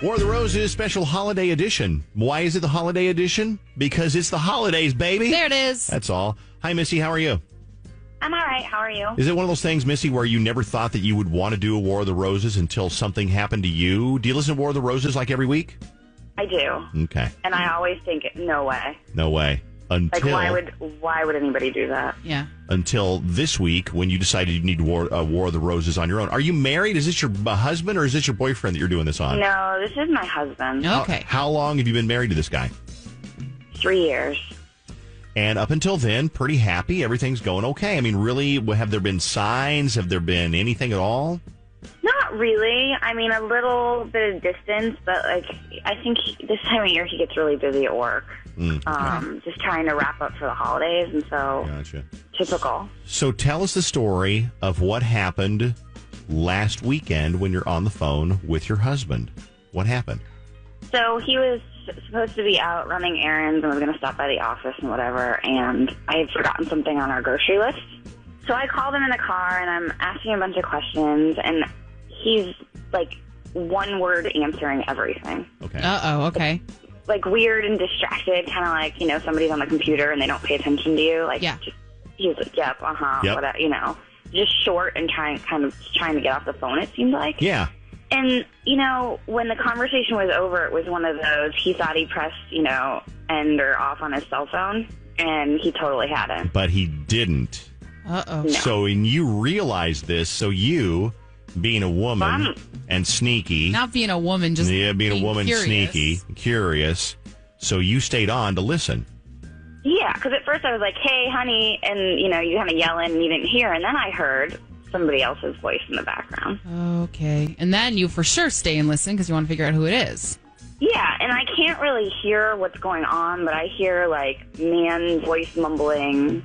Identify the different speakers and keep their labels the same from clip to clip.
Speaker 1: War of the Roses special holiday edition. Why is it the holiday edition? Because it's the holidays, baby.
Speaker 2: There it is.
Speaker 1: That's all. Hi, Missy. How are you?
Speaker 3: I'm all right. How are you?
Speaker 1: Is it one of those things, Missy, where you never thought that you would want to do a War of the Roses until something happened to you? Do you listen to War of the Roses like every week?
Speaker 3: I do.
Speaker 1: Okay.
Speaker 3: And I always think, no way.
Speaker 1: No way. Until,
Speaker 3: like, why would anybody do that?
Speaker 2: Yeah.
Speaker 1: Until this week when you decided you need War of the Roses on your own. Are you married? Is this your husband or is this your boyfriend that you're doing this on?
Speaker 3: No, this is my husband.
Speaker 2: Okay.
Speaker 1: How long have you been married to this guy?
Speaker 3: 3 years.
Speaker 1: And up until then, pretty happy. Everything's going okay. I mean, really, have there been signs? Have there been anything at all?
Speaker 3: Not really. I mean, a little bit of distance, but like I think this time of year he gets really busy at work. Just trying to wrap up for the holidays, and so
Speaker 1: Gotcha.
Speaker 3: Typical.
Speaker 1: So tell us the story of what happened last weekend when you're on the phone with your husband. What happened?
Speaker 3: So he was supposed to be out running errands and was going to stop by the office and whatever, and I had forgotten something on our grocery list. So I called him in the car, and I'm asking a bunch of questions, and he's, like, one word answering everything.
Speaker 1: Okay.
Speaker 2: Uh-oh, okay.
Speaker 3: Like, weird and distracted, kind of like, somebody's on the computer and they don't pay attention to you. Like,
Speaker 2: yeah.
Speaker 3: He was like, yep,
Speaker 1: Yep.
Speaker 3: whatever, just short and trying to get off the phone, it seemed like.
Speaker 1: Yeah.
Speaker 3: And, when the conversation was over, it was one of those, he thought he pressed, end or off on his cell phone, and he totally hadn't.
Speaker 1: But he didn't.
Speaker 2: Uh-oh.
Speaker 3: No.
Speaker 1: So when you realized this, so you, being a woman and sneaky.
Speaker 2: Not being a woman, just
Speaker 1: being a woman,
Speaker 2: curious.
Speaker 1: sneaky, curious. So you stayed on to listen.
Speaker 3: Yeah, because at first I was like, hey, honey, and, you kind of yelling and you didn't hear, and then I heard somebody else's voice in the background.
Speaker 2: Okay. And then you for sure stay and listen because you want to figure out who it is.
Speaker 3: Yeah, and I can't really hear what's going on, but I hear, like, man voice mumbling,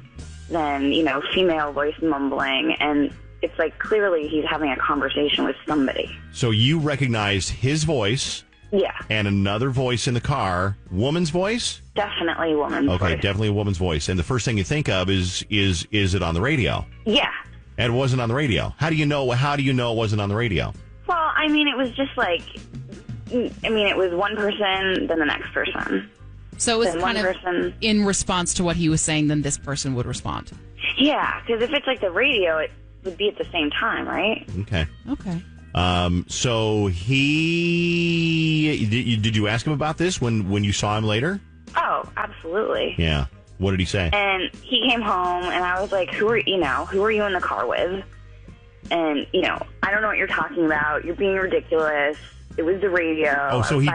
Speaker 3: then, female voice mumbling, and it's like clearly he's having a conversation with somebody.
Speaker 1: So you recognized his voice.
Speaker 3: Yeah.
Speaker 1: And another voice in the car. Woman's voice?
Speaker 3: Definitely a woman's voice.
Speaker 1: Okay, definitely a woman's voice. And the first thing you think of is it on the radio?
Speaker 3: Yeah.
Speaker 1: And it wasn't on the radio. How do you know it wasn't on the radio?
Speaker 3: Well, I mean, it was just like, it was one person, then the next person.
Speaker 2: So it was
Speaker 3: then
Speaker 2: kind of
Speaker 3: person. In
Speaker 2: response to what he was saying, then this person would respond.
Speaker 3: Yeah, because if it's like the radio, it would be at the same time, right?
Speaker 1: Okay. So did you ask him about this when you saw him later?
Speaker 3: Oh, absolutely.
Speaker 1: Yeah. What did he say?
Speaker 3: And he came home, and I was like, who are you in the car with? And, I don't know what you're talking about. You're being ridiculous. It was the radio.
Speaker 1: Oh, so
Speaker 3: he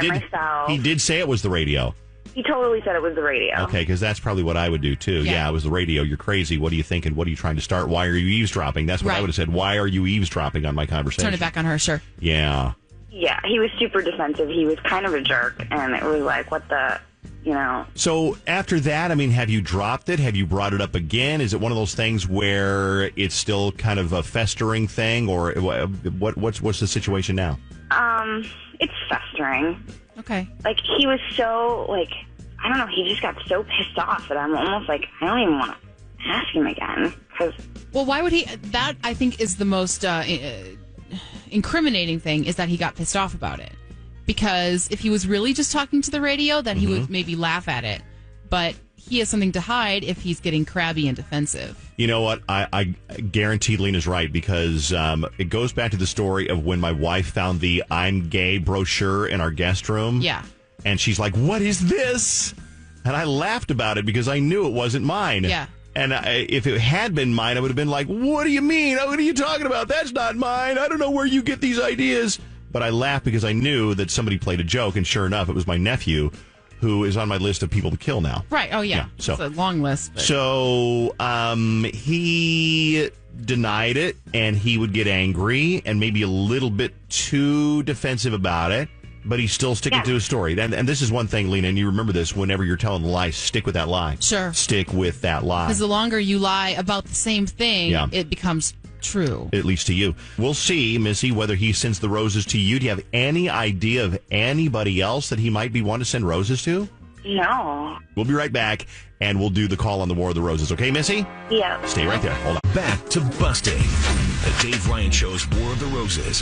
Speaker 3: did
Speaker 1: say it was the radio.
Speaker 3: He totally said it was the radio.
Speaker 1: Okay, because that's probably what I would do, too. Yeah, it was the radio. You're crazy. What are you thinking? What are you trying to start? Why are you eavesdropping? That's what I would have said. Why are you eavesdropping on my conversation?
Speaker 2: Turn it back on her, sure.
Speaker 1: Yeah.
Speaker 3: Yeah, he was super defensive. He was kind of a jerk, and it was like, what the,
Speaker 1: So after that, have you dropped it? Have you brought it up again? Is it one of those things where it's still kind of a festering thing, or what's the situation now?
Speaker 3: It's festering.
Speaker 2: Okay.
Speaker 3: Like, he was so, like, I don't know, he just got so pissed off that I'm almost like, I don't even want to ask him again.
Speaker 2: Well, why would he? That, I think, is the most incriminating thing, is that he got pissed off about it. Because if he was really just talking to the radio, then he would maybe laugh at it. But he has something to hide if he's getting crabby and defensive. You know what?
Speaker 1: I guarantee Lena's right, because it goes back to the story of when my wife found the I'm Gay brochure in our guest room.
Speaker 2: Yeah.
Speaker 1: And she's like, what is this? And I laughed about it because I knew it wasn't mine.
Speaker 2: Yeah.
Speaker 1: And if it had been mine, I would have been like, what do you mean? What are you talking about? That's not mine. I don't know where you get these ideas. But I laughed because I knew that somebody played a joke. And sure enough, it was my nephew, who is on my list of people to kill now.
Speaker 2: Right. Oh, yeah.
Speaker 1: So,
Speaker 2: it's a long list. But.
Speaker 1: So he denied it, and he would get angry and maybe a little bit too defensive about it. But he's still sticking to his story. And this is one thing, Lena, and you remember this, whenever you're telling the lie, stick with that lie.
Speaker 2: Sure.
Speaker 1: Stick with that lie.
Speaker 2: Because the longer you lie about the same thing, it becomes true.
Speaker 1: At least to you. We'll see, Missy, whether he sends the roses to you. Do you have any idea of anybody else that he might be wanting to send roses to?
Speaker 3: No.
Speaker 1: We'll be right back, and we'll do the call on the War of the Roses. Okay, Missy?
Speaker 3: Yeah.
Speaker 1: Stay right there. Hold on.
Speaker 4: Back to busting. The Dave Ryan Show's War of the Roses.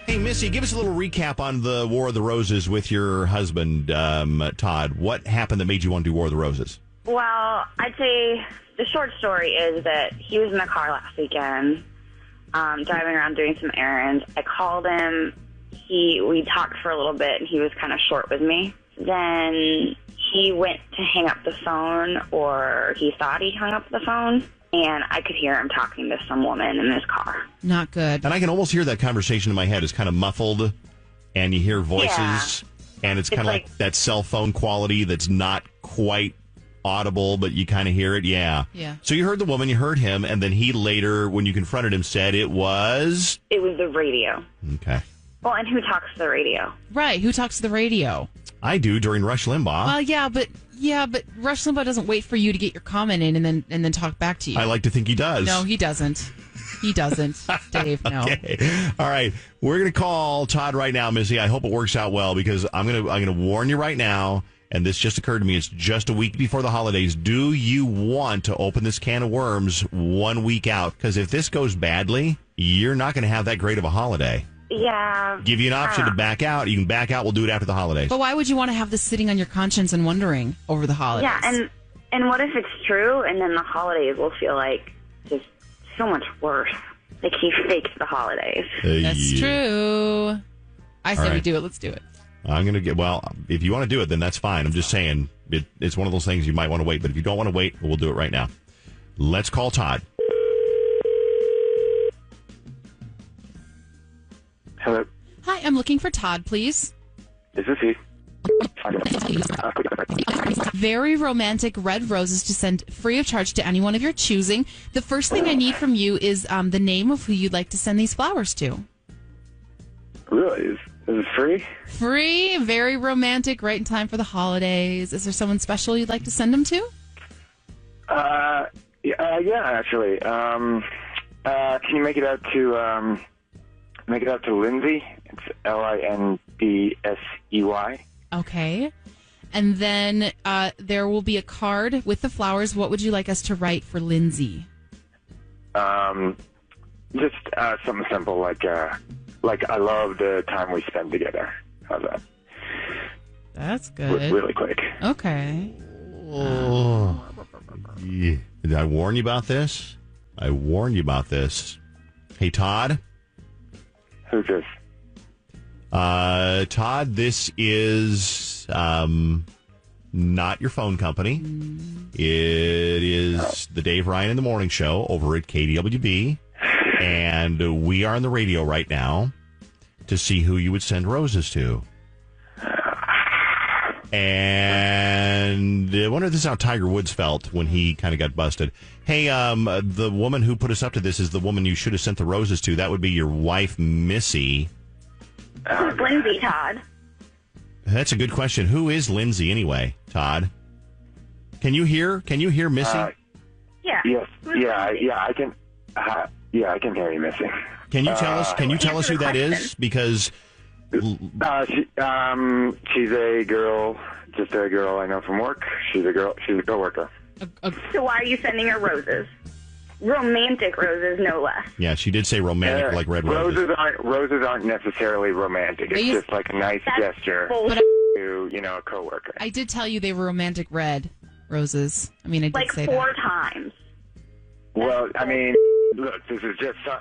Speaker 1: Hey, Hey, Missy, give us a little recap on the War of the Roses with your husband, Todd. What happened that made you want to do War of the Roses?
Speaker 3: Well, I'd say the short story is that he was in the car last weekend, driving around doing some errands. I called him. We talked for a little bit, and he was kind of short with me. Then he went to hang up the phone, or he thought he hung up the phone, and I could hear him talking to some woman in his car.
Speaker 2: Not good.
Speaker 1: And I can almost hear that conversation in my head. It's kind of muffled, and you hear voices, and it's kind of like that cell phone quality that's not quite audible, but you kind of hear it. Yeah. So you heard the woman, you heard him, and then he later, when you confronted him, said it was
Speaker 3: the radio.
Speaker 1: Okay.
Speaker 3: Well, and who talks to the radio?
Speaker 2: Right. Who talks to the radio?
Speaker 1: I do during Rush Limbaugh.
Speaker 2: Well, yeah, but Rush Limbaugh doesn't wait for you to get your comment in and then talk back to you.
Speaker 1: I like to think he does.
Speaker 2: No, he doesn't. He doesn't, Dave. No.
Speaker 1: Okay. All right. We're going to call Todd right now, Missy. I hope it works out well, because I'm going to warn you right now. And this just occurred to me. It's just a week before the holidays. Do you want to open this can of worms 1 week out? Because if this goes badly, you're not going to have that great of a holiday.
Speaker 3: Yeah.
Speaker 1: Give you an option to back out. You can back out. We'll do it after the holidays.
Speaker 2: But why would you want to have this sitting on your conscience and wondering over the holidays?
Speaker 3: Yeah, and what if it's true, and then the holidays will feel like just so much worse? Like he faked the holidays.
Speaker 2: That's true. I say we do it. Let's do it.
Speaker 1: I'm going to if you want to do it, then that's fine. I'm just saying it's one of those things you might want to wait. But if you don't want to wait, we'll do it right now. Let's call Todd.
Speaker 4: Hello.
Speaker 2: Hi, I'm looking for Todd, please.
Speaker 4: Is this he?
Speaker 2: Very romantic red roses to send free of charge to anyone of your choosing. The first thing I need from you is the name of who you'd like to send these flowers to.
Speaker 4: Really? Is it free?
Speaker 2: Free, very romantic, right in time for the holidays. Is there someone special you'd like to send them to?
Speaker 4: Yeah, actually. Can you make it out to Lindsay? It's Lindsey.
Speaker 2: Okay. And then there will be a card with the flowers. What would you like us to write for Lindsay?
Speaker 4: Just something simple like I love the time we spend together. How's that?
Speaker 2: That's good.
Speaker 4: Really quick.
Speaker 2: Okay.
Speaker 1: Oh. Yeah. Did I warn you about this? I warned you about this. Hey, Todd?
Speaker 4: Who's this?
Speaker 1: Todd, this is not your phone company. It is the Dave Ryan in the Morning Show over at KDWB. And we are on the radio right now to see who you would send roses to. And I wonder if this is how Tiger Woods felt when he kind of got busted. Hey, the woman who put us up to this is the woman you should have sent the roses to. That would be your wife, Missy.
Speaker 3: Who's Lindsay, Todd?
Speaker 1: That's a good question. Who is Lindsay anyway, Todd? Can you hear Missy?
Speaker 3: Yeah.
Speaker 4: Yes. Yeah, I can. Yeah, I can hear you, Missy.
Speaker 1: Can you tell us? Can you tell us who that is? Because
Speaker 4: she's a girl, just a girl I know from work. She's a girl. She's a coworker.
Speaker 3: So why are you sending her roses? Romantic roses, no less.
Speaker 1: Yeah, she did say romantic, like red roses.
Speaker 4: Roses aren't necessarily romantic. It's just like a nice gesture to a coworker.
Speaker 2: I did tell you they were romantic red roses. I mean, I did say that.
Speaker 3: Like 4 times.
Speaker 4: Well, I mean, look, this is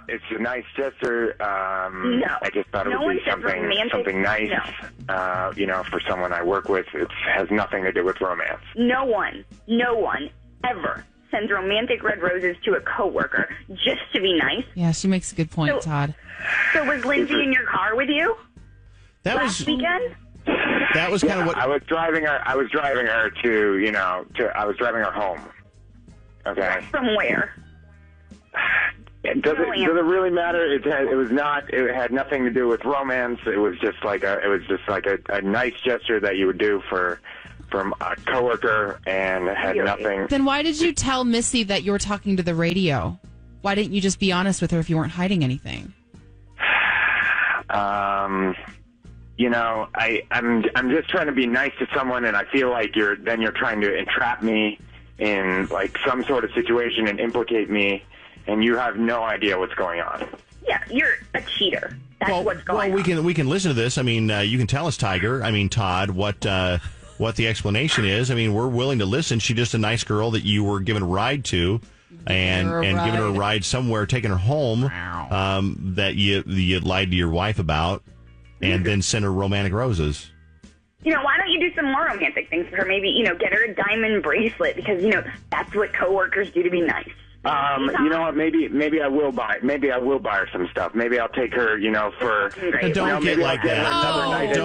Speaker 4: it's a nice gesture.
Speaker 3: No.
Speaker 4: I just thought it would be something nice, for someone I work with. It has nothing to do with romance.
Speaker 3: No one ever sends romantic red roses to a coworker just to be nice.
Speaker 2: Yeah, she makes a good point, Todd.
Speaker 3: So was Lindsay in your car with you last weekend?
Speaker 1: That was kind of what
Speaker 4: I was driving her. I was driving her I was driving her home. Okay.
Speaker 3: From where?
Speaker 4: Does it really matter? It had nothing to do with romance. It was just like a nice gesture that you would do from a coworker, and it had nothing.
Speaker 2: Then why did you tell Missy that you were talking to the radio? Why didn't you just be honest with her if you weren't hiding anything?
Speaker 4: I'm just trying to be nice to someone, and I feel like you're trying to entrap me in like some sort of situation and implicate me, and you have no idea what's going on.
Speaker 3: Yeah, you're a cheater. That's what's going on.
Speaker 1: We can listen to this. I mean, you can tell us, Todd, what the explanation is. I mean, we're willing to listen. She's just a nice girl that you were giving a ride to, and giving her a ride somewhere, taking her home, that you lied to your wife about, and then sent her romantic roses.
Speaker 3: Why don't you do some more romantic things for her? Maybe, get her a diamond bracelet because, that's what coworkers do to be nice.
Speaker 4: You know what? Maybe I will buy her some stuff. Maybe I'll take her, for.
Speaker 1: Don't get like that.
Speaker 4: Another night at the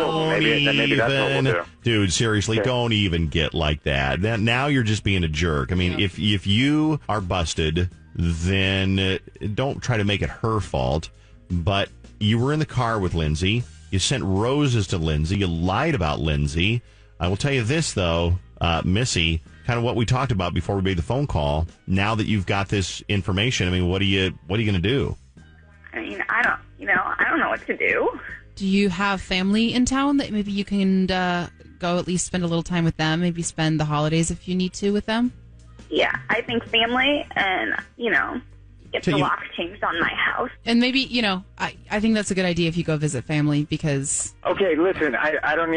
Speaker 4: club. Maybe that's what we'll do.
Speaker 1: Dude, seriously, don't even get like that. Now you're just being a jerk. I mean, if you are busted, then don't try to make it her fault. But you were in the car with Lindsay. You sent roses to Lindsay. You lied about Lindsay. I will tell you this, though, Missy, kind of what we talked about before we made the phone call. Now that you've got this information, I mean, what are you going to do?
Speaker 3: I mean, I don't know what to do.
Speaker 2: Do you have family in town that maybe you can go at least spend a little time with them? Maybe spend the holidays if you need to with them?
Speaker 3: Yeah, I think family and, get the lock changed on my house.
Speaker 2: And maybe, I think that's a good idea if you go visit family because...
Speaker 4: Okay, listen, I don't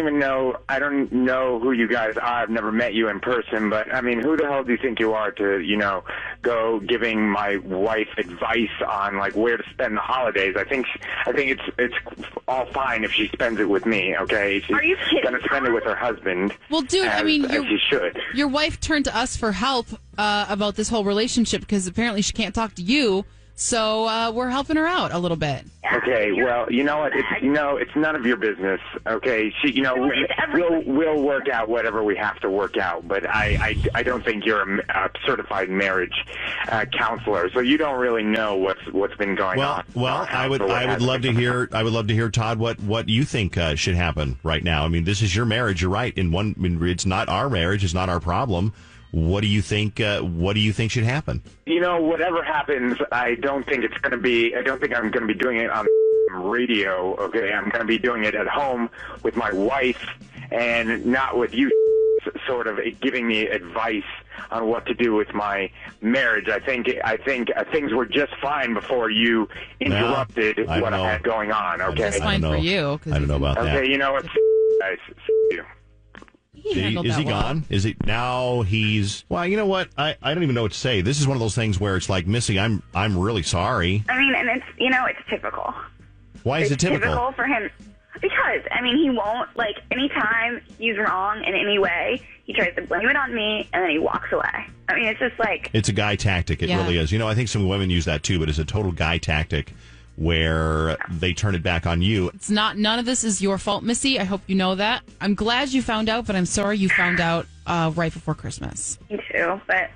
Speaker 4: know who you guys are. I've never met you in person, but, I mean, who the hell do you think you are to, go giving my wife advice on, like, where to spend the holidays? I think it's all fine if she spends it with me, okay?
Speaker 3: Are you kidding?
Speaker 4: She's going to spend it with her husband.
Speaker 2: Well, dude,
Speaker 4: as she should.
Speaker 2: Your wife turned to us for help about this whole relationship because apparently she can't talk to you. So we're helping her out a little bit.
Speaker 4: Okay, well, you know what? It's none of your business. Okay, we'll work out whatever we have to work out. But I don't think you're a certified marriage counselor, so you don't really know what's been going on.
Speaker 1: Well, I would love to hear. I would love to hear, Todd, what you think should happen right now. I mean, this is your marriage. You're right. It's not our marriage. It's not our problem. What do you think? What do you think should happen?
Speaker 4: Whatever happens, I don't think I'm going to be doing it on radio. Okay, I'm going to be doing it at home with my wife, and not with you, sort of giving me advice on what to do with my marriage. I think things were just fine before you interrupted what I had going on. Okay,
Speaker 2: that's fine for you.
Speaker 1: I don't know about that.
Speaker 4: Okay, you know what, guys, you.
Speaker 1: Is he gone? Is he now? Well, you know what? I don't even know what to say. This is one of those things where it's like, Missy, I'm really sorry.
Speaker 3: I mean, and it's typical.
Speaker 1: Why is it typical?
Speaker 3: Typical for him because he won't, anytime he's wrong in any way, he tries to blame it on me and then he walks away. I mean, it's just it's
Speaker 1: a guy tactic. It really is. I think some women use that too, but it's a total guy tactic where they turn it back on you.
Speaker 2: It's not. None of this is your fault, Missy. I hope you know that. I'm glad you found out, but I'm sorry you found out right before Christmas.
Speaker 3: Me too, but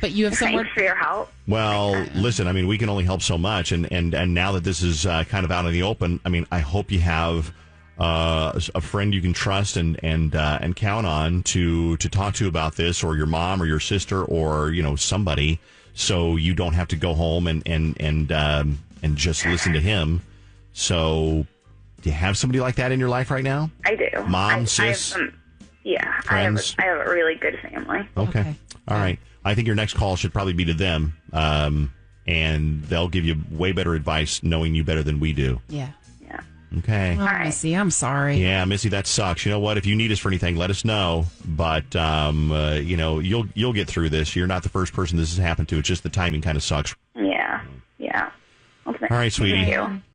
Speaker 2: But you have somewhere
Speaker 3: for your help.
Speaker 1: Well, listen, I mean, we can only help so much, and now that this is kind of out in the open, I mean, I hope you have a friend you can trust and count on to talk to about this, or your mom or your sister or somebody. So you don't have to go home and just listen to him. So, do you have somebody like that in your life right now?
Speaker 3: I do.
Speaker 1: Mom, sis, friends?
Speaker 3: I have a really good family.
Speaker 1: Okay. All right. I think your next call should probably be to them, and they'll give you way better advice, knowing you better than we do.
Speaker 2: Yeah.
Speaker 1: Okay.
Speaker 2: Oh, Missy, I'm sorry.
Speaker 1: Yeah, Missy, that sucks. You know what? If you need us for anything, let us know. But you'll get through this. You're not the first person this has happened to. It's just the timing kind of sucks.
Speaker 3: Yeah.
Speaker 1: All right, sweetie.
Speaker 3: Thank you.